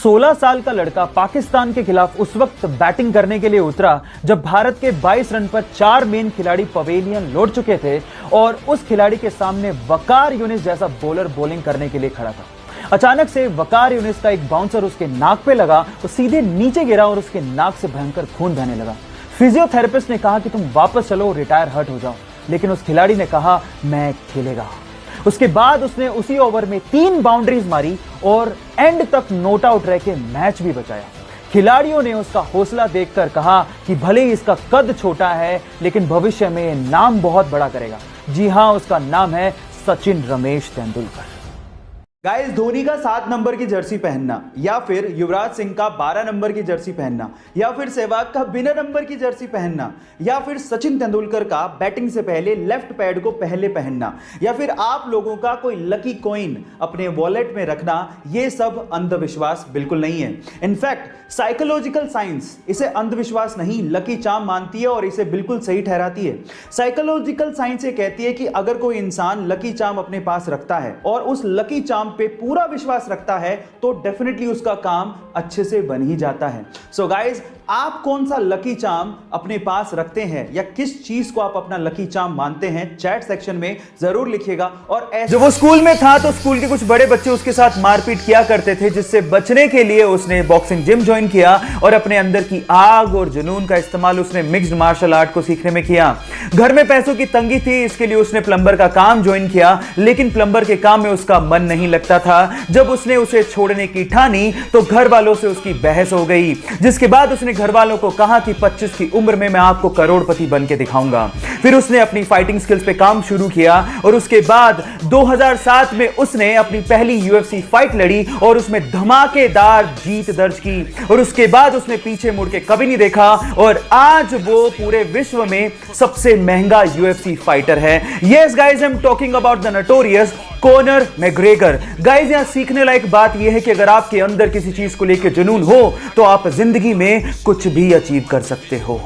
16 साल का लड़का पाकिस्तान के खिलाफ उस वक्त बैटिंग करने के लिए उतरा जब भारत के 22 रन पर 4 मेन खिलाड़ी पवेलियन लौट चुके थे और उस खिलाड़ी के सामने वकार यूनिस जैसा बॉलर बॉलिंग करने के लिए खड़ा था। अचानक से वकार यूनिस का एक बाउंसर उसके नाक पे लगा तो सीधे नीचे गिरा और उसके नाक से भयंकर खून बहने लगा। फिजियोथेरेपिस्ट ने कहा कि तुम वापस चलो, रिटायर हर्ट हो जाओ, लेकिन उस खिलाड़ी ने कहा मैं खेलेगा। उसके बाद उसने उसी ओवर में 3 बाउंड्रीज मारी और एंड तक नॉट आउट रह के मैच भी बचाया। खिलाड़ियों ने उसका हौसला देखकर कहा कि भले ही इसका कद छोटा है लेकिन भविष्य में यह नाम बहुत बड़ा करेगा। जी हां, उसका नाम है सचिन रमेश तेंदुलकर। गाइस, धोनी का 7 नंबर की जर्सी पहनना या फिर युवराज सिंह का 12 नंबर की जर्सी पहनना या फिर सहवाग का बिना नंबर की जर्सी पहनना या फिर सचिन तेंदुलकर का बैटिंग से पहले लेफ्ट पैड को पहले पहनना या फिर आप लोगों का कोई लकी कॉइन अपने वॉलेट में रखना, ये सब अंधविश्वास बिल्कुल नहीं है। इनफैक्ट साइकोलॉजिकल साइंस इसे अंधविश्वास नहीं लकी चार्म मानती है और इसे बिल्कुल सही ठहराती है। साइकोलॉजिकल साइंस ये कहती है कि अगर कोई इंसान लकी चार्म अपने पास रखता है और उस लकी चार्म पे पूरा विश्वास रखता है तो डेफिनेटली उसका काम अच्छे से बन ही जाता है। सो गाइज, आप कौन सा लकी चार्म अपने पास रखते हैं या किस चीज को आप अपना लकी चार्म मानते हैं, चैट सेक्शन में जरूर लिखिएगा। और जब वो स्कूल में था तो स्कूल के कुछ बड़े बच्चे उसके साथ मारपीट किया करते थे, जिससे बचने के लिए उसने बॉक्सिंग जिम ज्वाइन किया और अपने अंदर की आग और जुनून का इस्तेमाल उसने मिक्स्ड मार्शल आर्ट को सीखने में किया। घर में पैसों की तंगी थी, इसके लिए उसने प्लम्बर का काम ज्वाइन किया, लेकिन प्लम्बर के काम में उसका मन नहीं लगता था। जब उसने उसे छोड़ने की ठानी तो घर वालों से उसकी बहस हो गई, जिसके बाद उसने घर वालों को कहा कि 25 की उम्र में मैं आपको करोड़पति बन के दिखाऊंगा। फिर उसने अपनी फाइटिंग स्किल्स पे काम शुरू किया और उसके बाद 2007 में उसने अपनी पहली यूएफसी फाइट लड़ी और उसमें धमाकेदार जीत दर्ज की और उसके बाद उसने पीछे मुड़ के कभी नहीं देखा और आज वो पूरे विश्व में सबसे महंगा यूएफसी फाइटर है। Yes guys, I am talking about the notorious Conor McGregor. Guys, यहां सीखने लायक बात यह है कि अगर आपके अंदर किसी चीज को लेकर जुनून हो तो आप जिंदगी में कुछ भी अचीव कर सकते हो।